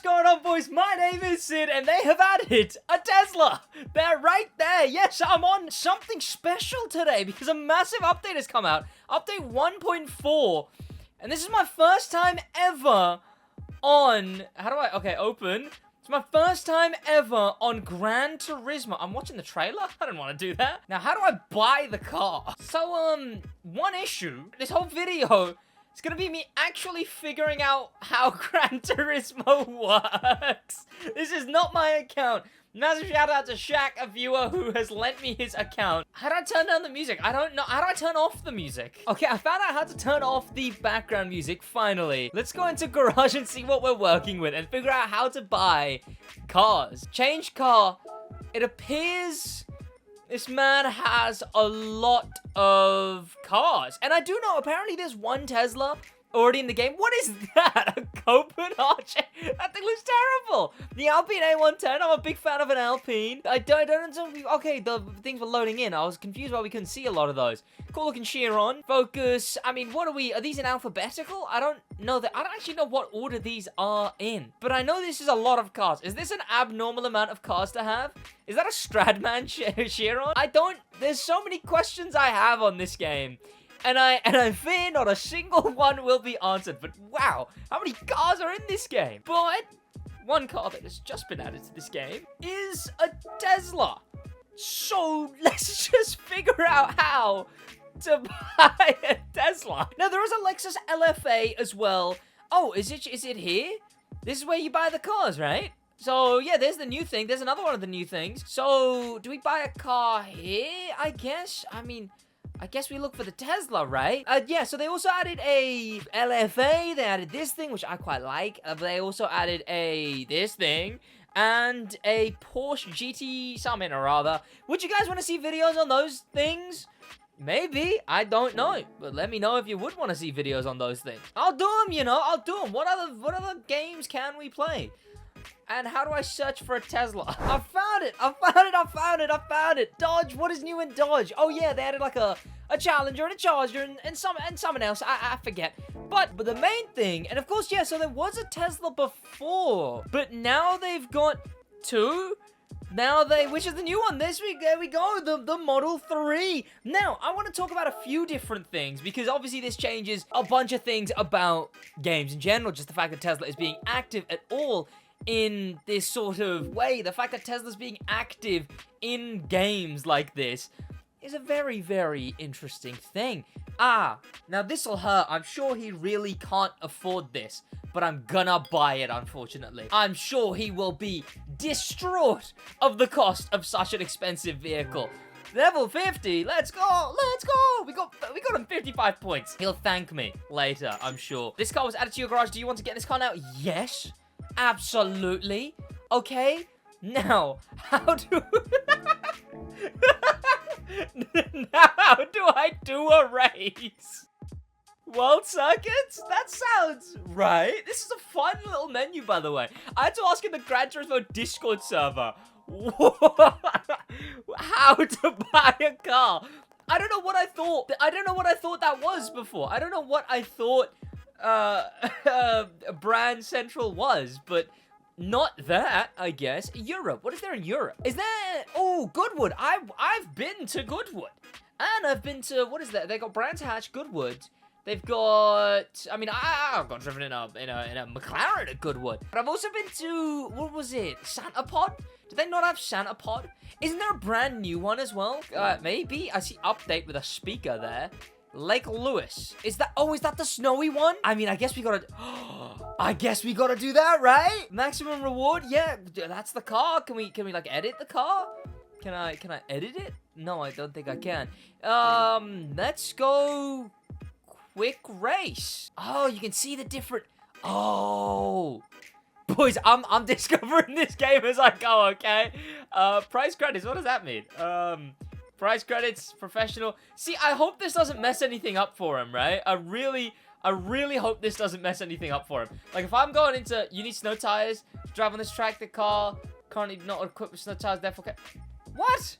going on, boys? My name is Sid, and they have added a Tesla. They're right there. Yes, I'm on something special today because a massive update has come out. Update 1.4. And this is my first time ever on... Okay, open. It's my first time ever on Gran Turismo. I'm watching the trailer? I don't want to do that. Now, how do I buy the car? So, one issue. This whole video... It's gonna be me actually figuring out how Gran Turismo works. This is not my account. Massive shout out to Shaq, a viewer who has lent me his account. How do I turn down the music? I don't know. How do I turn off the music? Okay, I found out how to turn off the background music, finally. Let's go into Garage and see what we're working with and figure out how to buy cars. Change car. It appears... this man has a lot of cars. And I do know, apparently there's one Tesla already in the game. What is that? A Copenhagen? That thing looks terrible. The Alpine A110, I'm a big fan of an Alpine. I don't know. Okay, the things were loading in. I was confused why we couldn't see a lot of those. Cool looking Chiron. Focus. I mean, what are we? Are these in alphabetical? I don't know that. I don't actually know what order these are in. But I know this is a lot of cars. Is this an abnormal amount of cars to have? Is that a Stradman Chiron? I don't... There's so many questions I have on this game. And I fear not a single one will be answered. But wow, how many cars are in this game? But one car that has just been added to this game is a Tesla. So let's just figure out how to buy a Tesla. Now, there is a Lexus LFA as well. Oh, is it here? This is where you buy the cars, right? So, yeah, there's the new thing. There's another one of the new things. So, do we buy a car here, I guess? I mean, I guess we look for the Tesla, right? Yeah, so they also added a LFA. They added this thing, which I quite like. They also added this thing. And a Porsche GT something or other. Would you guys want to see videos on those things? Maybe. I don't know. But let me know if you would want to see videos on those things. I'll do them, you know. I'll do them. What other games can we play? And how do I search for a Tesla? I found it! I found it! I found it! I found it! Dodge! What is new in Dodge? Oh yeah, they added like a Challenger and a Charger and someone else. I forget. But the main thing, and of course, yeah, so there was a Tesla before. But now they've got two. Which is the new one? There we go, the Model 3. Now, I want to talk about a few different things, because obviously this changes a bunch of things about games in general. Just the fact that Tesla is being active at all in this sort of way. The fact that Tesla's being active in games like this is a very, very interesting thing. Now this'll hurt. I'm sure he really can't afford this, but I'm gonna buy it, unfortunately. I'm sure he will be distraught of the cost of such an expensive vehicle. Level 50, let's go, let's go. We got him 55 points. He'll thank me later, I'm sure. This car was added to your garage. Do you want to get this car now? Yes, absolutely. Okay, now, how do... Now, how do I do a race? World circuits? That sounds right. This is a fun little menu, by the way. I had to ask in the Gran Turismo Discord server how to buy a car. I don't know what I thought. I don't know what I thought that was before. I don't know what I thought Brand Central was, but not that, I guess. Europe. What is there in Europe? Is there... Oh, Goodwood. I've been to Goodwood. And I've been to... What is that? They got Brands Hatch, Goodwood. They've got... I mean, I've got driven in a McLaren at Goodwood. But I've also been to... What was it? Santa Pod? Do they not have Santa Pod? Isn't there a brand new one as well? Maybe. I see update with a speaker there. Lake Lewis. Is that the snowy one? I mean, I guess we gotta... I guess we gotta do that, right? Maximum reward? Yeah, that's the car. Can we like edit the car? Can I edit it? No, I don't think I can. Let's go quick race. Oh, you can see the different... Oh, boys, I'm discovering this game as I go, okay? Price credits, what does that mean? Price credits, professional. See, I hope this doesn't mess anything up for him, right? I really hope this doesn't mess anything up for him. Like, if I'm going into, you need snow tires to drive on this track, the car currently not equipped with snow tires, therefore... What?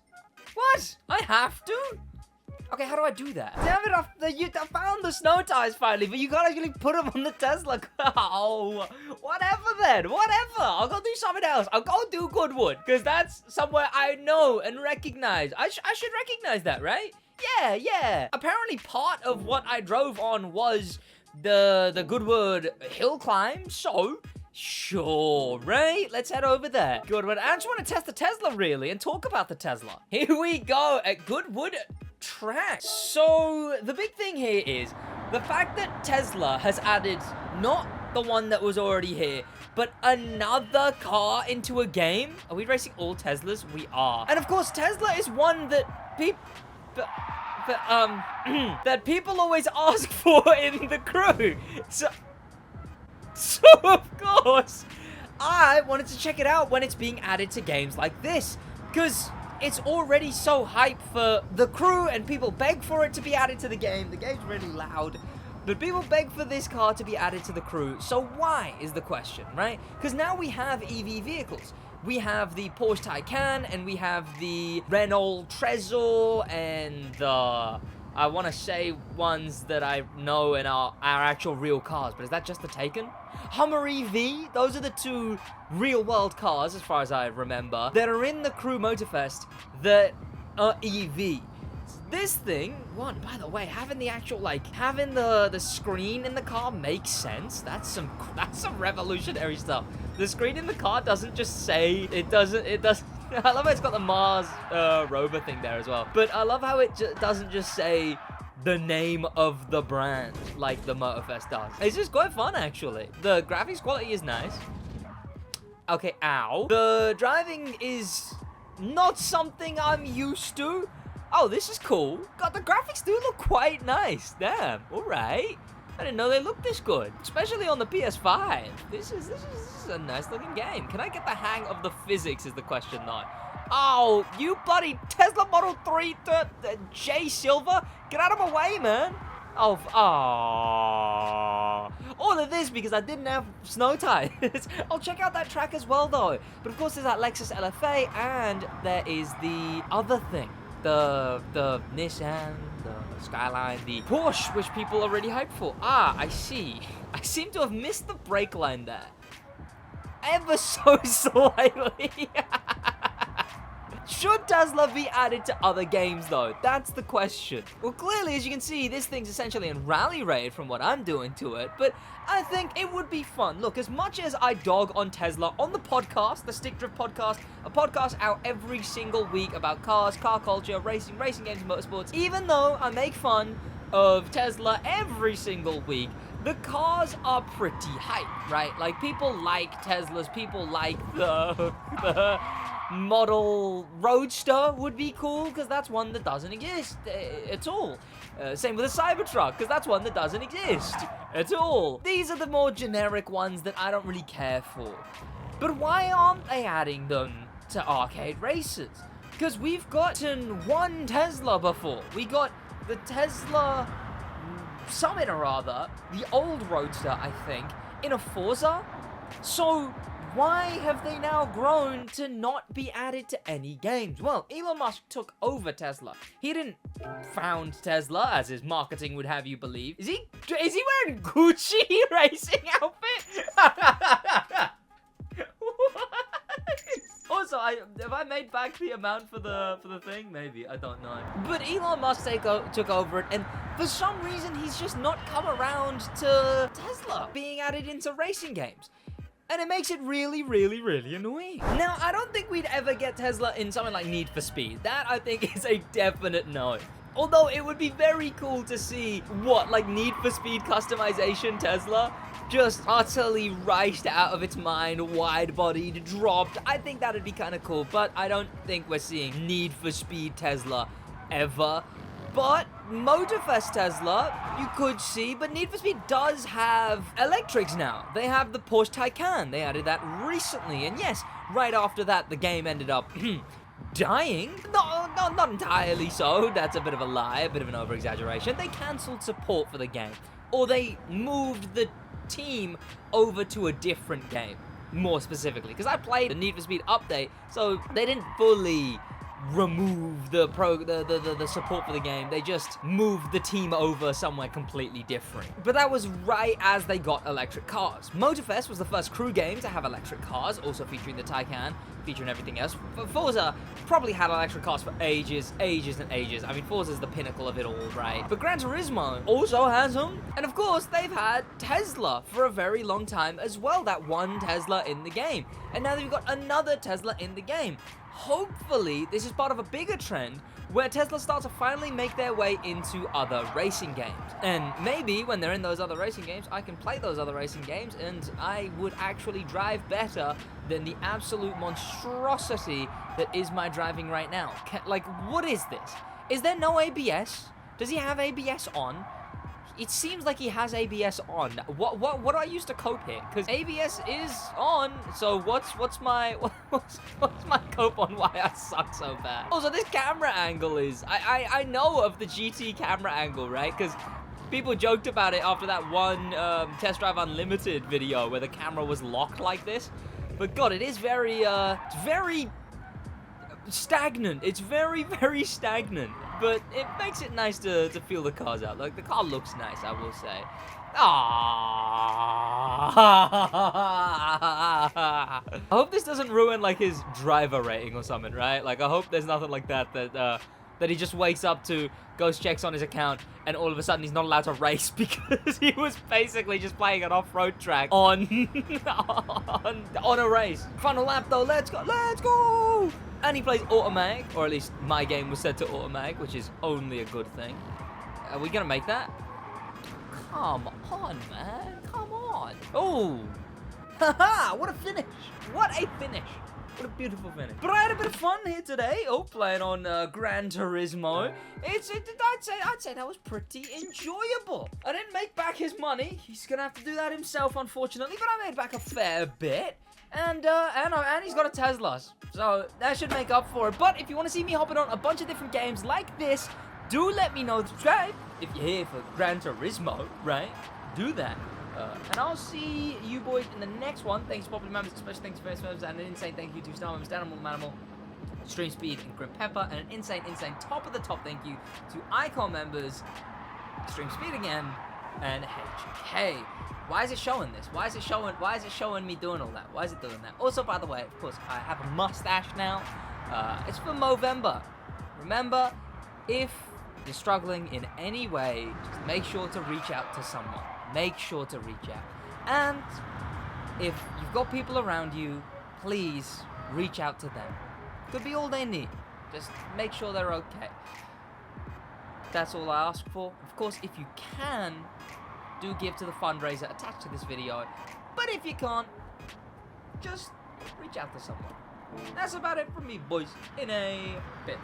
What? I have to? Okay, how do I do that? Damn it, I found the snow tires finally, but you gotta actually put them on the Tesla. Oh, whatever then, whatever. I'll go do something else. I'll go do Goodwood, because that's somewhere I know and recognize. I should recognize that, right? Yeah. Apparently part of what I drove on was the Goodwood hill climb, so sure, right? Let's head over there. Goodwood. I just want to test the Tesla, really, and talk about the Tesla. Here we go at Goodwood track. So the big thing here is the fact that Tesla has added not the one that was already here, but another car into a game. Are we racing all Teslas? We are. And of course, Tesla is one that people that people always ask for in the crew. So of course, I wanted to check it out when it's being added to games like this, because it's already so hype for the crew, and people beg for it to be added to the game. The game's really loud, but people beg for this car to be added to the crew. So why is the question, right? Because now we have EV vehicles. We have the Porsche Taycan, and we have the Renault Trezor, and the, I want to say ones that I know and are actual real cars, but is that just the Taycan? Hummer EV, those are the two real-world cars, as far as I remember, that are in the Crew Motorfest that are EV. This thing, one, by the way, having the actual, having the screen in the car makes sense. That's some revolutionary stuff. The screen in the car doesn't just say, it doesn't, I love how it's got the Mars rover thing there as well. But I love how it doesn't just say the name of the brand like the Motorfest does. It's just quite fun, actually. The graphics quality is nice. Okay, ow. The driving is not something I'm used to. Oh, this is cool. God, the graphics do look quite nice. Damn, all right. I didn't know they looked this good, especially on the PS5. This is a nice looking game. Can I get the hang of the physics is the question, though. Oh, you bloody Tesla Model 3 J Silver. Get out of my way, man. Oh, all of this because I didn't have snow tires. I'll check out that track as well, though. But of course, there's that Lexus LFA, and there is the other thing. The Nissan, the Skyline, the Porsche, which people are really hyped for. Ah, I see. I seem to have missed the brake line there. Ever so slightly. Should Tesla be added to other games, though? That's the question. Well, clearly, as you can see, this thing's essentially in rally raid from what I'm doing to it, but I think it would be fun. Look, as much as I dog on Tesla on the podcast, the Stick Drift podcast, a podcast out every single week about cars, car culture, racing games, motorsports, even though I make fun of Tesla every single week, the cars are pretty hype, right? Like, people like Teslas, people like the model Roadster would be cool, because that's one that doesn't exist at all. Same with a Cybertruck, because that's one that doesn't exist at all. These are the more generic ones that I don't really care for. But why aren't they adding them to arcade races? Because we've gotten one Tesla before. We got the Tesla Summit, or rather, the old Roadster, I think, in a Forza. So why have they now grown to not be added to any games? Well, Elon Musk took over Tesla. He didn't found Tesla, as his marketing would have you believe. Is he wearing Gucci racing outfit? Also, have I made back the amount for the thing? Maybe, I don't know. But Elon Musk took over it, and for some reason, he's just not come around to Tesla being added into racing games. And it makes it really, really, really annoying. Now, I don't think we'd ever get Tesla in something like Need for Speed. That, I think, is a definite no. Although, it would be very cool to see, like Need for Speed customization Tesla? Just utterly riced out of its mind, wide-bodied, dropped. I think that'd be kind of cool, but I don't think we're seeing Need for Speed Tesla ever. But Motorfest Tesla, you could see, but Need for Speed does have electrics now. They have the Porsche Taycan. They added that recently, and yes, right after that, the game ended up dying. No, not entirely so. That's a bit of a lie, a bit of an over-exaggeration. They cancelled support for the game, or they moved the team over to a different game, more specifically. Because I played the Need for Speed update, so they didn't fully remove the support for the game. They just moved the team over somewhere completely different. But that was right as they got electric cars. Motorfest was the first crew game to have electric cars, also featuring the Taycan, featuring everything else. But Forza probably had electric cars for ages and ages. I mean, Forza's the pinnacle of it all, right? But Gran Turismo also has them. And of course, they've had Tesla for a very long time as well. That one Tesla in the game. And now they've got another Tesla in the game. Hopefully, this is part of a bigger trend where Tesla starts to finally make their way into other racing games. And maybe when they're in those other racing games, I can play those other racing games and I would actually drive better than the absolute monstrosity that is my driving right now. Like, what is this? Is there no ABS? Does he have ABS on? It seems like he has ABS on. What do I use to cope here? Because ABS is on. So what's my cope on why I suck so bad? Also, this camera angle is I know of the GT camera angle, right? Because people joked about it after that one Test Drive Unlimited video where the camera was locked like this. But God, it is very stagnant. It's very stagnant. But it makes it nice to feel the cars out. Like, the car looks nice, I will say. I hope this doesn't ruin, like, his driver rating or something, right? Like, I hope there's nothing like that he just wakes up to, goes checks on his account, and all of a sudden he's not allowed to race because he was basically just playing an off-road track on a race. Final lap, though. Let's go! And he plays automatic, or at least my game was set to automatic, which is only a good thing. Are we gonna make that? Come on, man. Come on. Oh. Haha, what a finish. What a finish. What a beautiful finish. But I had a bit of fun here today. Playing on Gran Turismo. I'd say that was pretty enjoyable. I didn't make back his money. He's gonna have to do that himself, unfortunately. But I made back a fair bit. And he's got a Tesla, so that should make up for it. But if you want to see me hopping on a bunch of different games like this, do let me know. Subscribe if you're here for Gran Turismo, right? Do that. And I'll see you boys in the next one. Thanks to popular members, especially thanks to first members, and an insane thank you to Star Members, Animal, Stream Speed, and Grim Pepper, and an insane top of the top thank you to Icon members, Stream Speed again, and HK. Why is it showing this? Why is it showing me doing all that? Why is it doing that? Also, by the way, of course, I have a mustache now. It's for Movember. Remember, if you're struggling in any way, just make sure to reach out to someone. Make sure to reach out. And if you've got people around you, please reach out to them. Could be all they need. Just make sure they're okay. That's all I ask for. Of course, if you can, do give to the fundraiser attached to this video. But if you can't, just reach out to someone. That's about it from me, boys, in a bit.